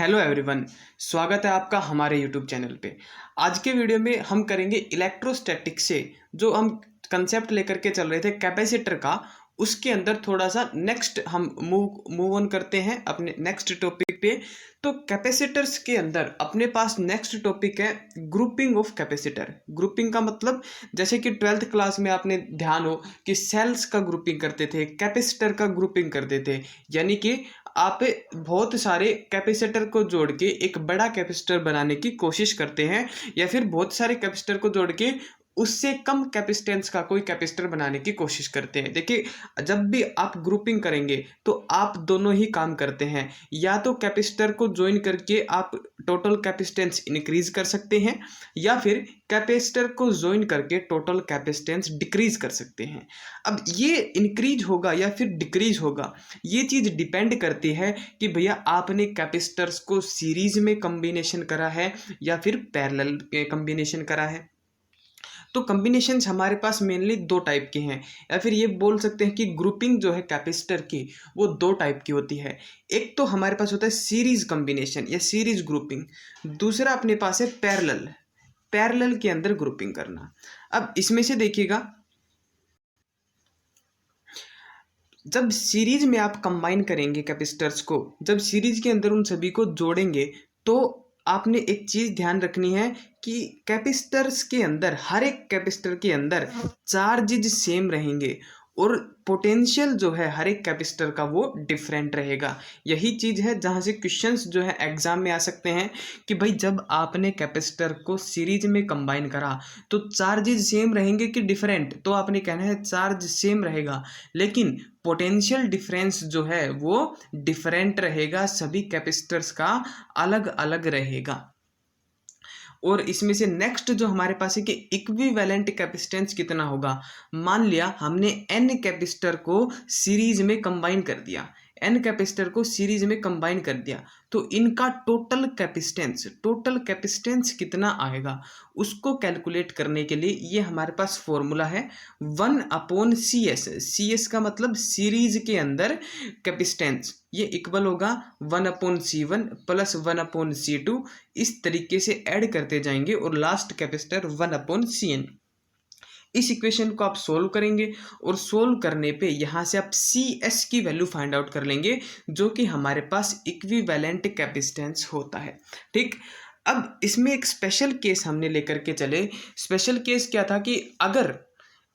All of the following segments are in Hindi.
हेलो एवरीवन, स्वागत है आपका हमारे यूट्यूब चैनल पे। आज के वीडियो में हम करेंगे इलेक्ट्रोस्टैटिक से जो हम कंसेप्ट लेकर के चल रहे थे कैपेसिटर का, उसके अंदर थोड़ा सा नेक्स्ट हम मूव ऑन करते हैं अपने नेक्स्ट टॉपिक पे। तो कैपेसिटर्स के अंदर अपने पास नेक्स्ट टॉपिक है ग्रुपिंग ऑफ कैपेसिटर। ग्रुपिंग का मतलब जैसे कि 12th क्लास में आपने ध्यान हो कि सेल्स का ग्रुपिंग करते थे, कैपेसिटर का ग्रुपिंग करते थे, यानी कि आप बहुत सारे कैपेसिटर को जोड़ के एक बड़ा कैपेसिटर बनाने की कोशिश करते हैं, या फिर बहुत सारे कैपेसिटर को जोड़ के उससे कम कैपेसिटेंस का कोई कैपेसिटर बनाने की कोशिश करते हैं। देखिए, जब भी आप ग्रुपिंग करेंगे तो आप दोनों ही काम करते हैं। या तो कैपेसिटर को ज्वाइन करके आप टोटल कैपेसिटेंस इंक्रीज कर सकते हैं, या फिर कैपेसिटर को ज्वाइन करके टोटल कैपेसिटेंस डिक्रीज कर सकते हैं। अब ये इंक्रीज होगा या फिर डिक्रीज होगा, ये चीज़ डिपेंड करती है कि भैया आपने कैपेसिटर्स को सीरीज में कॉम्बिनेशन करा है या फिर पैरेलल कॉम्बिनेशन करा है। तो कॉम्बिनेशंस हमारे पास मेनली दो टाइप के हैं, या फिर ये बोल सकते हैं कि ग्रुपिंग जो है कैपेसिटर की वो दो टाइप की होती है। एक तो हमारे पास होता है सीरीज कॉम्बिनेशन या सीरीज ग्रुपिंग, दूसरा अपने पास है पैरेलल। पैरेलल के अंदर ग्रुपिंग करना। अब इसमें से देखिएगा, जब सीरीज में आप कंबाइन करेंगे कैपेसिटर्स को, जब सीरीज के अंदर उन सभी को जोड़ेंगे, तो आपने एक चीज़ ध्यान रखनी है कि कैपेसिटर्स के अंदर, हर एक कैपेसिटर के अंदर चार्जेज सेम रहेंगे और पोटेंशियल जो है हर एक कैपेसिटर का वो डिफरेंट रहेगा। यही चीज़ है जहाँ से क्वेश्चंस जो है एग्जाम में आ सकते हैं कि भाई जब आपने कैपेसिटर को सीरीज में कंबाइन करा तो चार्जेज सेम रहेंगे कि डिफरेंट। तो आपने कहना है चार्ज सेम रहेगा, लेकिन पोटेंशियल डिफरेंस जो है वो डिफरेंट रहेगा, सभी कैपेसिटर्स का अलग अलग रहेगा। और इसमें से नेक्स्ट जो हमारे पास है कि इक्विवेलेंट कैपेसिटेंस कितना होगा। मान लिया हमने एन कैपेसिटर को सीरीज में कंबाइन कर दिया, एन कैपेसिटर को सीरीज में कंबाइन कर दिया, तो इनका टोटल कैपेसिटेंस कितना आएगा, उसको कैलकुलेट करने के लिए ये हमारे पास फॉर्मूला है 1/CS। CS का मतलब सीरीज के अंदर कैपेसिटेंस, ये इक्वल होगा 1/C1 प्लस 1/C2। इस तरीके से ऐड करते जाएंगे और लास्ट कैपेसिटर 1/CN। इस इक्वेशन को आप सोल्व करेंगे और सोल्व करने पे यहाँ से आप CS की वैल्यू फाइंड आउट कर लेंगे, जो कि हमारे पास इक्विवेलेंट कैपेसिटेंस होता है। ठीक, अब इसमें एक स्पेशल केस हमने लेकर के चले। स्पेशल केस क्या था कि अगर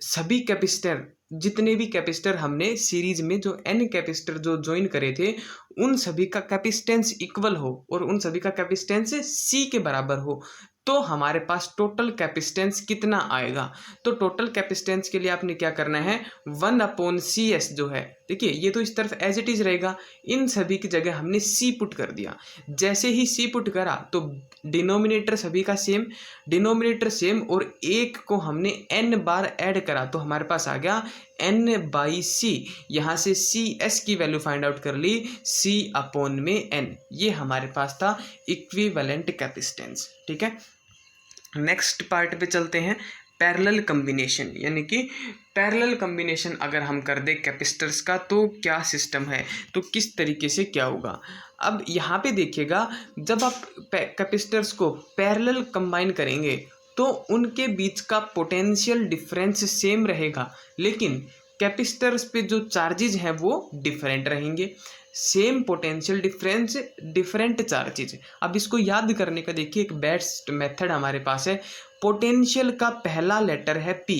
सभी कैपेसिटर, जितने भी कैपेसिटर हमने सीरीज में जो एन कैपेसिटर जो ज्वाइन करे थे, उन सभी का कैपेसिटेंस इक्वल हो और उन सभी का कैपेसिटेंस C के बराबर हो, तो हमारे पास टोटल कैपेसिटेंस कितना आएगा। तो टोटल कैपेसिटेंस के लिए आपने क्या करना है, 1/CS जो है, देखिए ये तो इस तरफ एज इट इज रहेगा, इन सभी की जगह हमने C पुट कर दिया। जैसे ही C पुट करा तो डिनोमिनेटर सभी का सेम, डिनोमिनेटर सेम, और एक को हमने n बार ऐड करा तो हमारे पास आ गया n/C। यहाँ से CS की वैल्यू फाइंड आउट कर ली, C/n। ये हमारे पास था इक्विवेलेंट कैपेसिटेंस। ठीक है, नेक्स्ट पार्ट पे चलते हैं, पैरेलल कॉम्बिनेशन। यानी कि पैरेलल कॉम्बिनेशन अगर हम कर दें कैपेसिटर्स का तो क्या सिस्टम है, तो किस तरीके से क्या होगा। अब यहाँ पे देखिएगा, जब आप कैपेसिटर्स को पैरेलल कंबाइन करेंगे तो उनके बीच का पोटेंशियल डिफरेंस सेम रहेगा, लेकिन कैपेसिटर्स पे जो चार्जेज हैं वो डिफरेंट रहेंगे। Same potential difference, different charges. अब इसको याद करने का देखिए एक बेस्ट मेथड हमारे पास है। पोटेंशियल का पहला लेटर है P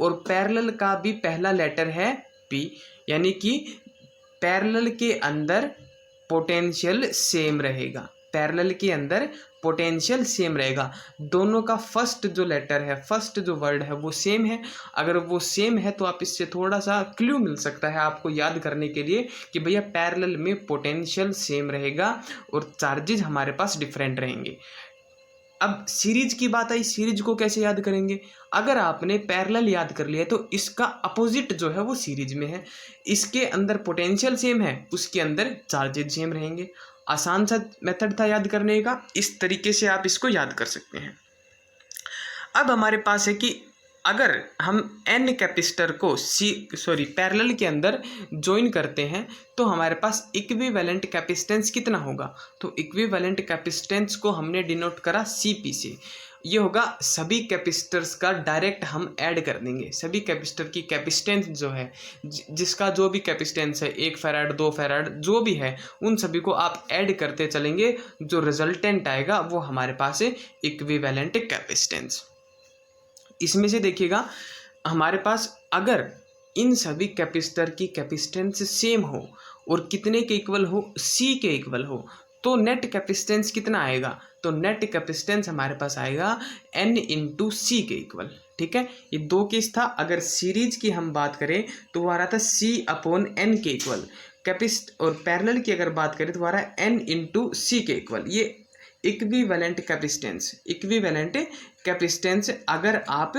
और पैरेलल का भी पहला लेटर है P, यानी कि पैरेलल के अंदर पोटेंशियल सेम रहेगा, पैरेलल के अंदर पोटेंशियल सेम रहेगा। दोनों का फर्स्ट जो लेटर है, फर्स्ट जो वर्ड है वो सेम है। अगर वो सेम है तो आप इससे थोड़ा सा क्लू मिल सकता है आपको याद करने के लिए कि भैया पैरेलल में पोटेंशियल सेम रहेगा और चार्जेज हमारे पास डिफरेंट रहेंगे। अब सीरीज की बात आई, सीरीज को कैसे याद करेंगे। अगर आपने पैरेलल याद कर लिया तो इसका अपोजिट जो है वो सीरीज में है, इसके अंदर पोटेंशियल सेम है, उसके अंदर चार्जेज सेम रहेंगे। आसान सा मेथड था याद करने का, इस तरीके से आप इसको याद कर सकते हैं। अब हमारे पास है कि अगर हम n कैपेसिटर को पैरेलल के अंदर ज्वाइन करते हैं तो हमारे पास इक्विवेलेंट कैपेसिटेंस कितना होगा। तो इक्विवेलेंट कैपेसिटेंस को हमने डिनोट करा Cp से। ये होगा सभी कैपेसिटर्स का डायरेक्ट हम ऐड कर देंगे। सभी कैपेसिटर की कैपेसिटेंस जो है, जिसका जो भी कैपेसिटेंस है 1 फैराड 2 फैराड जो भी है, उन सभी को आप ऐड करते चलेंगे। जो रिजल्टेंट आएगा वो हमारे पास है इक्विवेलेंट कैपेसिटेंस। इसमें से देखिएगा हमारे पास अगर इन सभी कैपेसिटर की कैपेसिटेंस सेम हो और कितने के इक्वल हो, C के इक्वल हो, तो नेट कैपेसिटेंस कितना आएगा। तो नेट कैपेसिटेंस हमारे पास आएगा N इंटू C के इक्वल। ठीक है, ये दो केस था। अगर सीरीज की हम बात करें तो वो आ रहा था C अपॉन N के इक्वल और पैरेलल की अगर बात करें तो आ रहा है N इंटू C के इक्वल। ये इक्विवेलेंट कैपेसिटेंस अगर आप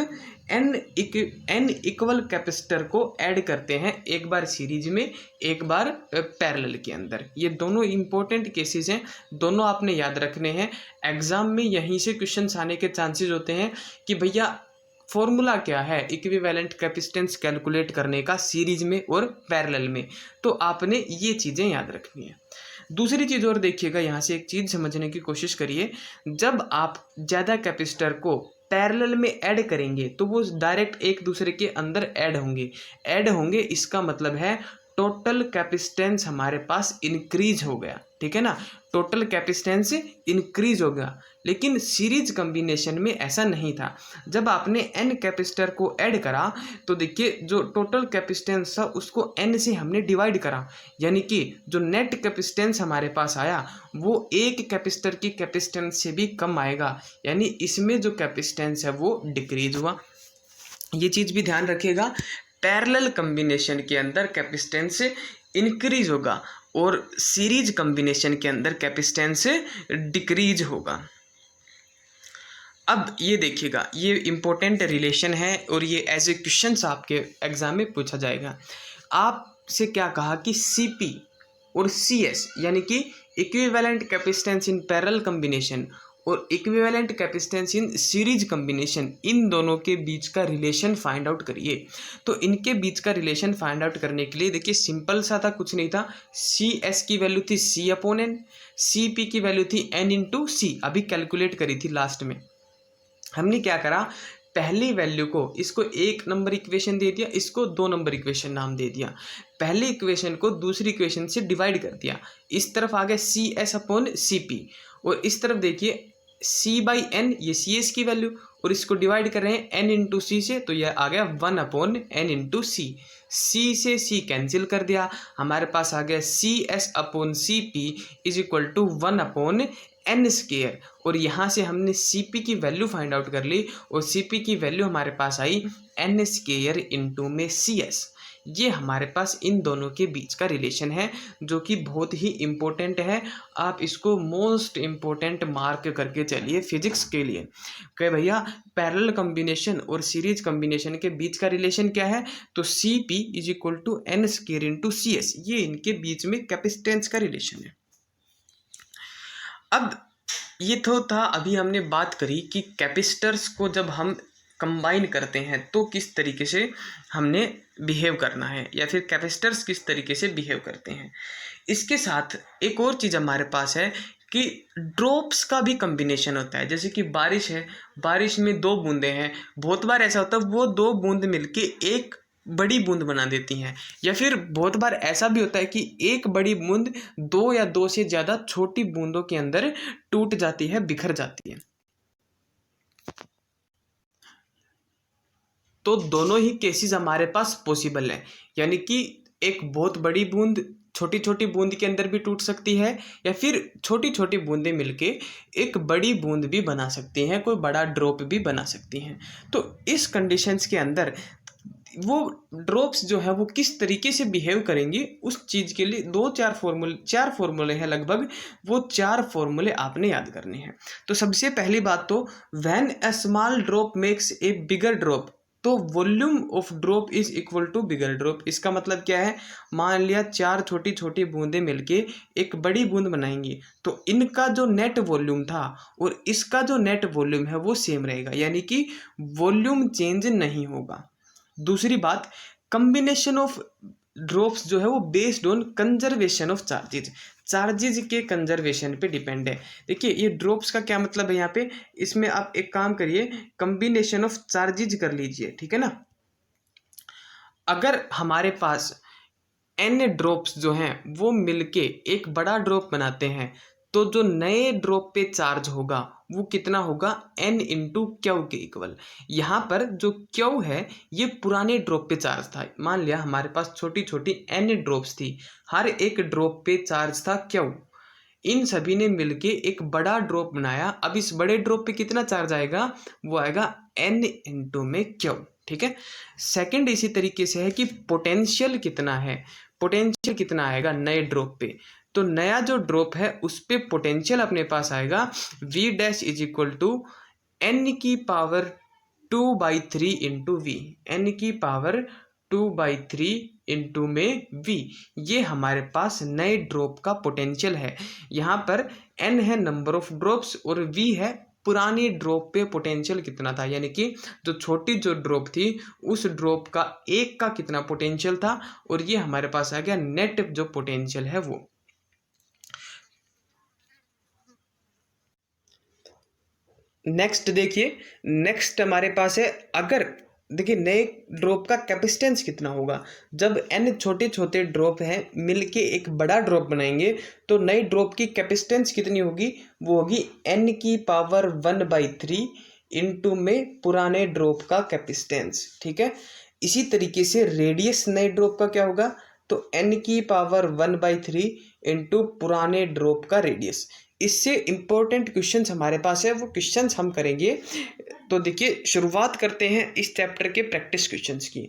n इक्वल कैपेसिटर को ऐड करते हैं, एक बार सीरीज में एक बार पैरेलल के अंदर। ये दोनों इंपॉर्टेंट केसेस हैं, दोनों आपने याद रखने हैं। एग्जाम में यहीं से क्वेश्चंस आने के चांसेस होते हैं कि भैया फॉर्मूला क्या है इक्विवेलेंट कैपेसिटेंस कैलकुलेट करने का सीरीज में और पैरेलल में, तो आपने ये चीज़ें याद रखनी है। दूसरी चीज़ और देखिएगा, यहाँ से एक चीज़ समझने की कोशिश करिए। जब आप ज़्यादा कैपेसिटर को पैरेलल में ऐड करेंगे तो वो डायरेक्ट एक दूसरे के अंदर ऐड होंगे। इसका मतलब है टोटल कैपेसिटेंस हमारे पास इंक्रीज हो गया। ठीक है ना, टोटल कैपेसिटेंस इंक्रीज हो गया। लेकिन सीरीज कॉम्बिनेशन में ऐसा नहीं था। जब आपने n कैपेसिटर को ऐड करा तो देखिए जो टोटल कैपेसिटेंस था उसको n से हमने डिवाइड करा, यानी कि जो नेट कैपेसिटेंस हमारे पास आया वो एक कैपेसिटर की कैपेसिटेंस से भी कम आएगा, यानी इसमें जो कैपेसिटेंस है वो डिक्रीज हुआ। ये चीज़ भी ध्यान रखिएगा, पैरेलल कॉम्बिनेशन के अंदर कैपेसिटेंस इंक्रीज होगा और सीरीज कॉम्बिनेशन के अंदर कैपेसिटेंस डिक्रीज होगा। अब ये देखिएगा, ये इम्पोर्टेंट रिलेशन है और ये एज ए क्वेश्चन आपके एग्जाम में पूछा जाएगा। आपसे क्या कहा कि Cp और Cs यानी कि equivalent capacitance in parallel combination और equivalent capacitance in series combination, इन दोनों के बीच का रिलेशन फाइंड आउट करिए। तो इनके बीच का रिलेशन फाइंड आउट करने के लिए देखिए सिंपल सा था, कुछ नहीं था। Cs की वैल्यू थी C अपॉन N, Cp की वैल्यू थी N इंटू C, अभी कैलकुलेट करी थी लास्ट में। हमने क्या करा, पहली वैल्यू को इसको 1 नंबर इक्वेशन दे दिया, इसको 2 नंबर इक्वेशन नाम दे दिया। पहले इक्वेशन को दूसरी इक्वेशन से डिवाइड कर दिया। इस तरफ आ गया Cs अपॉन Cp और इस तरफ देखिए C बाई N, ये Cs की वैल्यू, और इसको डिवाइड कर रहे हैं N इंटू C से, तो यह आ गया 1 upon N into C। C से C कैंसिल कर दिया, हमारे पास आ गया Cs upon Cp is equal to 1 upon N square. और यहाँ से हमने Cp की वैल्यू फाइंड आउट कर ली और Cp की वैल्यू हमारे पास आई N स्क्वायर इंटू में Cs। ये हमारे पास इन दोनों के बीच का रिलेशन है जो कि बहुत ही इम्पोर्टेंट है। आप इसको मोस्ट इम्पोर्टेंट मार्क करके चलिए फिजिक्स के लिए कि भैया पैरेलल कॉम्बिनेशन और सीरीज कॉम्बिनेशन के बीच का रिलेशन क्या है। तो Cp is equal to N square into Cs, ये इनके बीच में कैपेसिटेंस का रिलेशन है। अब ये तो था, अभी हमने बात करी कि कैपेसिटर्स को जब हम कंबाइन करते हैं तो किस तरीके से हमने बिहेव करना है, या फिर कैपेसिटर्स किस तरीके से बिहेव करते हैं। इसके साथ एक और चीज़ हमारे पास है कि ड्रॉप्स का भी कॉम्बिनेशन होता है। जैसे कि बारिश है, बारिश में 2 बूंदें हैं, बहुत बार ऐसा होता है वो 2 बूंद मिलके एक बड़ी बूंद बना देती हैं, या फिर बहुत बार ऐसा भी होता है कि एक बड़ी बूंद 2 या 2 से ज़्यादा छोटी बूंदों के अंदर टूट जाती है, बिखर जाती है। तो दोनों ही केसेस हमारे पास पॉसिबल है, यानी कि एक बहुत बड़ी बूंद छोटी छोटी बूंद के अंदर भी टूट सकती है, या फिर छोटी छोटी बूंदें मिलके एक बड़ी बूंद भी बना सकती हैं, कोई बड़ा ड्रॉप भी बना सकती हैं। तो इस कंडीशंस के अंदर वो ड्रॉप्स जो है वो किस तरीके से बिहेव करेंगी, उस चीज़ के लिए 4 फॉर्मूले हैं लगभग, वो 4 फॉर्मूले आपने याद करने हैं। तो सबसे पहली बात तो when a small drop makes a bigger drop, तो volume of drop is equal to bigger drop. इसका मतलब क्या है, मान लिया 4 छोटी छोटी बूंदें मिलके एक बड़ी बूंद बनाएंगी, तो इनका जो नेट वॉल्यूम था और इसका जो नेट वॉल्यूम है वो सेम रहेगा, यानी कि वॉल्यूम चेंज नहीं होगा। दूसरी बात, कम्बिनेशन ऑफ ड्रॉप्स जो है वो based on conservation of charges, charges के कंजर्वेशन पे डिपेंड है। देखिए ये ड्रॉप्स का क्या मतलब है यहाँ पे, इसमें आप एक काम करिए, कम्बिनेशन ऑफ चार्जेज कर लीजिए, ठीक है ना। अगर हमारे पास n ड्रॉप्स जो हैं वो मिलके एक बड़ा ड्रॉप बनाते हैं, तो जो नए ड्रॉप पे चार्ज होगा वो कितना होगा, n इंटू क्यू के इक्वल। यहाँ पर जो क्यू है ये पुराने ड्रॉप पे चार्ज था। मान लिया हमारे पास छोटी छोटी n ड्रॉप्स थी, हर एक ड्रॉप पे चार्ज था क्यू, इन सभी ने मिलके एक बड़ा ड्रॉप बनाया। अब इस बड़े ड्रॉप पे कितना चार्ज आएगा, वो आएगा n इंटू में क्यू, ठीक है। सेकंड इसी तरीके से है कि पोटेंशियल कितना है, पोटेंशियल कितना आएगा नए ड्रॉप पे, तो नया जो ड्रॉप है उस पे पोटेंशियल अपने पास आएगा v dash is equal to n की पावर 2/3 इंटू वी, n की पावर 2/3 इंटू में v, ये हमारे पास नए ड्रॉप का पोटेंशियल है। यहाँ पर n है नंबर ऑफ ड्रॉप्स और v है पुरानी ड्रॉप पे पोटेंशियल कितना था, यानी कि जो छोटी जो ड्रॉप थी उस ड्रॉप का एक का कितना पोटेंशियल था, और ये हमारे पास आ गया नेट जो पोटेंशियल है वो। नेक्स्ट देखिए, नेक्स्ट हमारे पास है, अगर देखिए नए ड्रॉप का कैपेसिटेंस कितना होगा, जब n छोटे छोटे ड्रॉप हैं मिलके एक बड़ा ड्रॉप बनाएंगे तो नई ड्रॉप की कैपेसिटेंस कितनी होगी, वो होगी n की पावर 1/3 इंटू में पुराने ड्रॉप का कैपेसिटेंस, ठीक है। इसी तरीके से रेडियस नए ड्रॉप का क्या होगा, तो n की पावर 1/3 इंटू पुराने ड्रॉप का रेडियस। इससे इम्पोर्टेंट क्वेश्चंस हमारे पास है, वो क्वेश्चंस हम करेंगे। तो देखिए शुरुआत करते हैं इस चैप्टर के प्रैक्टिस क्वेश्चंस की।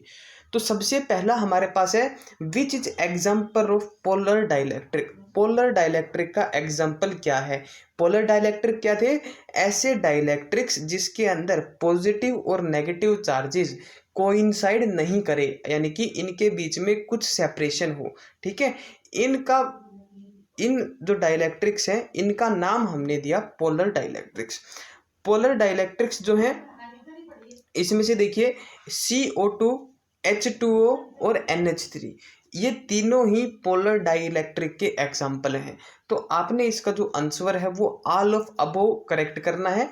तो सबसे पहला हमारे पास है, which is example of polar dielectric. Polar dielectric का एग्जाम्पल क्या है, पोलर डाइलेक्ट्रिक क्या थे, ऐसे डाइलेक्ट्रिक्स जिसके अंदर पॉजिटिव और नेगेटिव चार्जेस कोइंसाइड नहीं करे, यानी कि इनके बीच में कुछ सेपरेशन हो, ठीक है। इन जो डाइलेक्ट्रिक्स हैं इनका नाम हमने दिया पोलर डाइलेक्ट्रिक्स। पोलर डाइलेक्ट्रिक्स जो हैं इसमें से देखिए CO2, H2O और NH3, ये तीनों ही पोलर डाइलेक्ट्रिक के एग्जाम्पल हैं। तो आपने इसका जो आंसर है वो ऑल ऑफ अबोव करेक्ट करना है।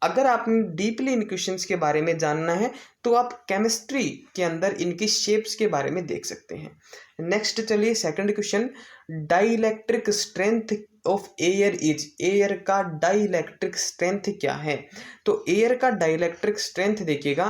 अगर आपने डीपली इन क्वेश्चंस के बारे में जानना है तो आप केमिस्ट्री के अंदर इनकी शेप्स के बारे में देख सकते हैं। नेक्स्ट चलिए second question, dielectric strength of air is. Air का डाइलेक्ट्रिक स्ट्रेंथ क्या है, तो एयर का डाइलेक्ट्रिक स्ट्रेंथ देखिएगा,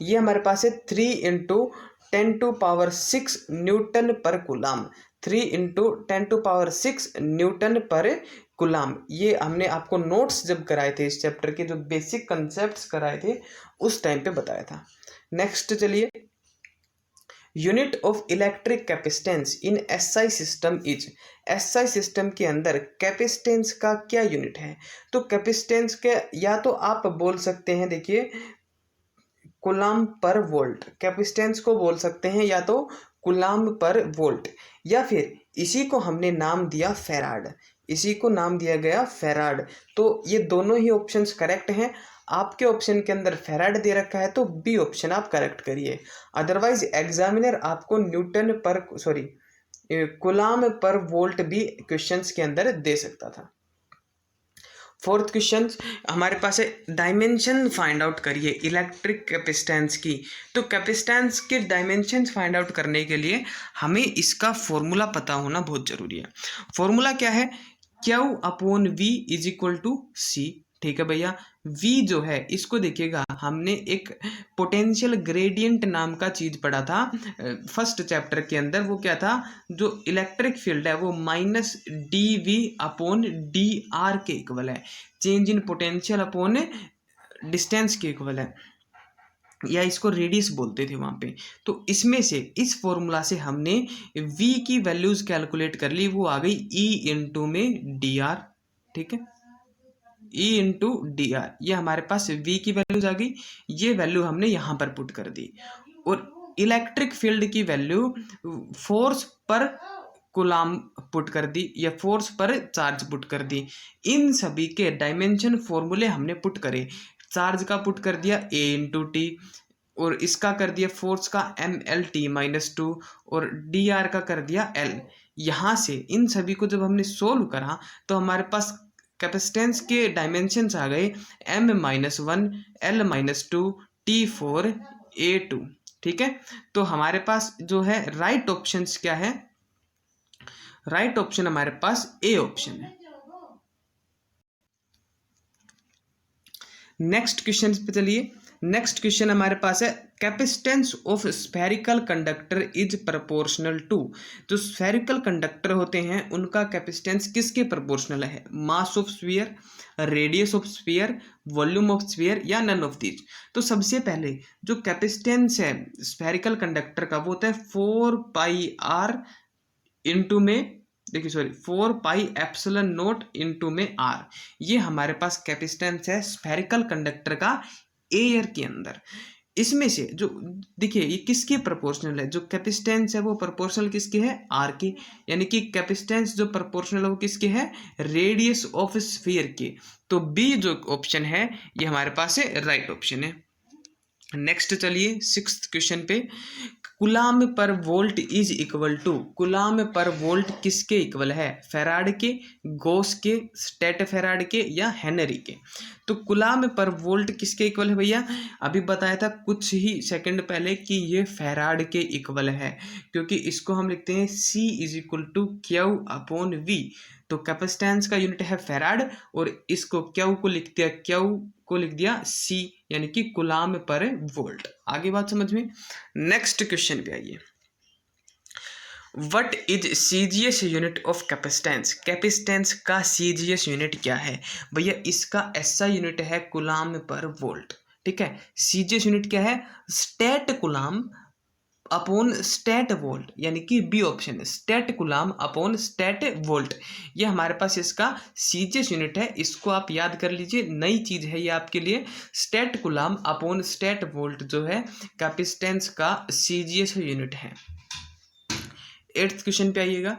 ये हमारे पास है 3 इंटू 10⁶ न्यूटन पर कूलाम, 3 इंटू 10⁶ न्यूटन पर कूलाम। ये हमने आपको नोट्स जब कराए थे इस चैप्टर के, जो बेसिक कंसेप्ट्स कराए थे उस टाइम पे बताया था। नेक्स्ट चलिए, unit of electric capacitance in SI system is. SI system के अंदर कैपेसिटेंस का क्या यूनिट है, तो कैपेसिटेंस के या तो आप बोल सकते हैं, देखिए कूलाम पर वोल्ट, कैपेसिटेंस को बोल सकते हैं या तो कूलाम पर वोल्ट, या फिर इसी को हमने नाम दिया फैराड, इसी को नाम दिया गया फैराड। तो ये दोनों ही ऑप्शंस करेक्ट हैं। आपके ऑप्शन के अंदर फैराड दे रखा है तो बी ऑप्शन आप करेक्ट करिए, अदरवाइज एग्जामिनर आपको न्यूटन पर कूलाम पर वोल्ट भी क्वेश्चंस के अंदर दे सकता था। फोर्थ क्वेश्चन हमारे पास है, डायमेंशन फाइंड आउट करिए इलेक्ट्रिक कैपेसिटेंस की। तो कैपेसिटेंस के डायमेंशन फाइंड आउट करने के लिए हमें इसका फॉर्मूला पता होना बहुत जरूरी है। फॉर्मूला क्या है, Q/V is equal to C, ठीक है भैया। V जो है इसको देखिएगा, हमने एक पोटेंशियल ग्रेडियंट नाम का चीज पढ़ा था फर्स्ट चैप्टर के अंदर। वो क्या था, जो इलेक्ट्रिक फील्ड है वो -dV/dr के इक्वल है, change in potential upon distance के इक्वल है, या इसको रेडियस बोलते थे वहाँ पे। तो इसमें से इस फॉर्मूला से हमने V की वैल्यूज कैलकुलेट कर ली, वो आ गई E इंटू में dr, ठीक है, E इंटू डी आर, ये हमारे पास V की वैल्यूज आ गई, ये वैल्यू हमने यहाँ पर पुट कर दी। और इलेक्ट्रिक फील्ड की वैल्यू फोर्स पर कूलाम पुट कर दी या फोर्स पर चार्ज पुट कर दी। इन सभी के डायमेंशन फॉर्मूले हमने पुट करे। चार्ज का पुट कर दिया A इंटू टी, और इसका कर दिया फोर्स का MLT-2, और DR का कर दिया L। यहाँ से इन सभी को जब हमने सोल्व करा तो हमारे पास कैपेसिटेंस के डायमेंशंस आ गए M-1, L-2, T4, A2। ठीक है, तो हमारे पास जो है राइट ऑप्शंस क्या है, राइट ऑप्शन हमारे पास A ऑप्शन है। नेक्स्ट क्वेश्चन पे चलिए। नेक्स्ट क्वेश्चन हमारे पास है capacitance of spherical conductor is proportional to. जो स्फेरिकल कंडक्टर होते हैं उनका कैपेसिटेंस किसके प्रोपोर्शनल है? Mass of sphere, radius of sphere, volume of sphere, या नन ऑफ दीज। तो सबसे पहले जो कैपेसिटेंस है स्फेरिकल कंडक्टर का वो होता है 4πr इंटू में, देखिए सॉरी 4πε0 इंटू में r। ये हमारे पास कैपेसिटेंस है स्फेरिकल कंडक्टर का एयर के अंदर। इसमें से जो देखिए ये किसके प्रोपोर्शनल है, जो कैपेसिटेंस है वो प्रोपोर्शनल किसके है? आर के, यानी कि कैपेसिटेंस जो प्रोपोर्शनल है वो किसके है? रेडियस ऑफ स्फीयर के। तो बी जो ऑप्शन है ये हमारे पास है राइट ऑप्शन है। नेक्स्ट चलिए 6th क्वेश्चन पे। Coulomb per volt is equal to, coulomb per volt किसके इक्वल है? फैराड के, गॉस के, स्टेट के, या हेनरी के। तो कूलाम पर वोल्ट किसके इक्वल है भैया? अभी बताया था कुछ ही सेकंड पहले कि ये फैराड के इक्वल है, क्योंकि इसको हम लिखते हैं C is equal to Q/V। तो कैपेसिटेंस का यूनिट है फैराड, और इसको Q को लिख दिया C, यानी कि कूलाम पर वोल्ट। आगे बात समझ में। नेक्स्ट क्वेश्चन पे आइए। What is CGS unit of capacitance? Capacitance का CGS यूनिट क्या है भैया? इसका ऐसा यूनिट है कूलाम पर वोल्ट। ठीक है, CGS यूनिट क्या है? State coulomb upon state volt, यानी कि बी ऑप्शन है, state coulomb upon state volt. ये हमारे पास इसका CGS यूनिट है, इसको आप याद कर लीजिए, नई चीज है ये आपके लिए। State coulomb upon state volt जो है कैपेसिटेंस का CGS यूनिट है। 8th क्वेश्चन पे आइएगा।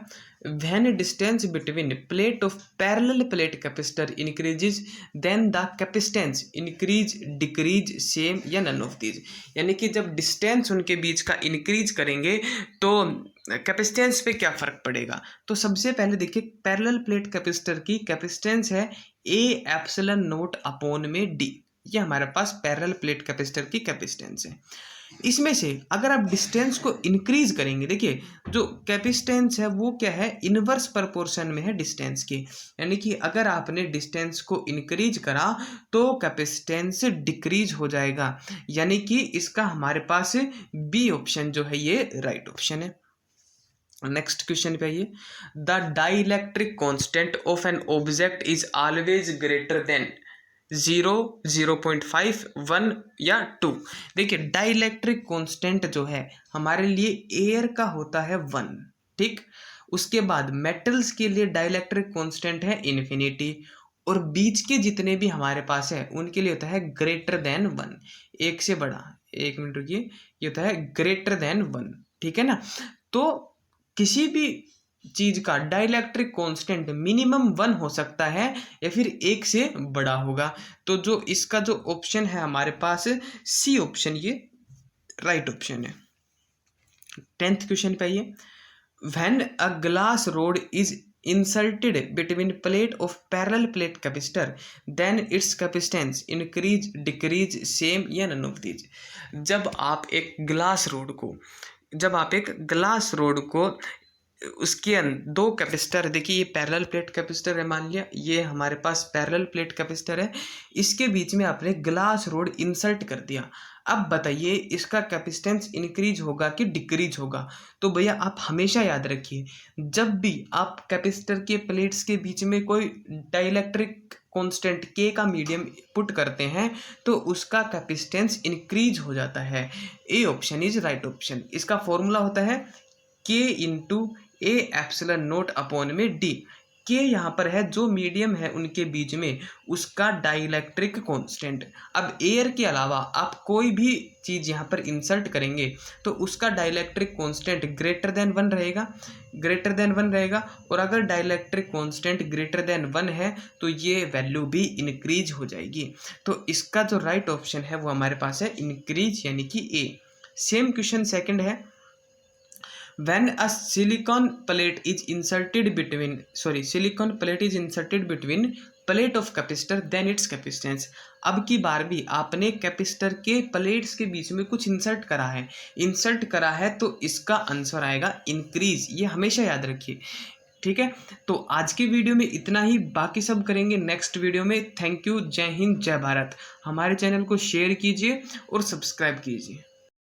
When distance between plate of parallel plate capacitor increases, then the capacitance increase, decrease, same, या none of these। यानी कि जब डिस्टेंस उनके बीच का इंक्रीज करेंगे तो कैपेसिटेंस पे क्या फर्क पड़ेगा? तो सबसे पहले देखिए पैरेलल प्लेट कैपेसिटर की कैपेसिटेंस है A/0/D। ये हमारे पास पैरेलल प्लेट कैपेसिटर की कैपेसिटेंस है। इसमें से अगर आप डिस्टेंस को इंक्रीज करेंगे, देखिए जो कैपेसिटेंस है वो क्या है? इनवर्स प्रोपोर्शन में है डिस्टेंस के, यानी कि अगर आपने डिस्टेंस को इंक्रीज करा तो कैपेसिटेंस डिक्रीज हो जाएगा, यानी कि इसका हमारे पास बी ऑप्शन जो है ये राइट ऑप्शन है। नेक्स्ट क्वेश्चन पे आइए। The dielectric constant of an object is always greater than 0, 0.5, 1 या 2। देखिए डाइलेक्ट्रिक कांस्टेंट जो है हमारे लिए एयर का होता है 1। ठीक, उसके बाद मेटल्स के लिए डाइलेक्ट्रिक कांस्टेंट है इन्फिनिटी, और बीच के जितने भी हमारे पास है उनके लिए होता है ग्रेटर देन 1, एक से बड़ा। एक मिनट रुकिए, ये होता है ग्रेटर देन 1। ठीक है ना, तो किसी भी चीज का डाइलेक्ट्रिक कांस्टेंट मिनिमम 1 हो सकता है या फिर 1 से बड़ा होगा। तो जो इसका जो ऑप्शन है हमारे पास सी ऑप्शन ये राइट ऑप्शन है। 10th क्वेश्चन पे आइए। When a glass rod is inserted between plate of parallel plate capacitor, then its capacitance increase, decrease, same, या none of these। जब आप एक ग्लास रोड को उसके दो कैपेसिटर, देखिए ये पैरेलल प्लेट कैपेसिटर है, मान लिया ये हमारे पास पैरेलल प्लेट कैपेसिटर है, इसके बीच में आपने ग्लास रोड इंसर्ट कर दिया। अब बताइए इसका कैपेसिटेंस इंक्रीज होगा कि डिक्रीज होगा? तो भैया आप हमेशा याद रखिए, जब भी आप कैपेसिटर के प्लेट्स के बीच में कोई डाइलेक्ट्रिक कांस्टेंट के का मीडियम पुट करते हैं तो उसका कैपेसिटेंस इंक्रीज हो जाता है। A option is right option. इसका फॉर्मूला होता है K इंटू A/0 अपॉन में D। के यहाँ पर है जो मीडियम है उनके बीच में उसका डाइलेक्ट्रिक कांस्टेंट। अब एयर के अलावा आप कोई भी चीज़ यहाँ पर इंसर्ट करेंगे तो उसका डाइलेक्ट्रिक कांस्टेंट ग्रेटर देन 1 रहेगा, ग्रेटर देन 1 रहेगा। और अगर डाइलेक्ट्रिक कांस्टेंट ग्रेटर देन 1 है तो ये वैल्यू भी इंक्रीज हो जाएगी। तो इसका जो राइट ऑप्शन है वो हमारे पास है इंक्रीज, यानी कि ए। सेम क्वेश्चन सेकंड है, when a silicon plate is inserted between plate of capacitor then its capacitance। अब की बार भी आपने कैपेसिटर के प्लेट्स के बीच में कुछ इंसर्ट करा है तो इसका आंसर आएगा इंक्रीज, ये हमेशा याद रखिए। ठीक है, तो आज की वीडियो में इतना ही, बाकी सब करेंगे नेक्स्ट वीडियो में। थैंक यू, जय हिंद, जय भारत। हमारे चैनल को शेयर कीजिए और सब्सक्राइब कीजिए।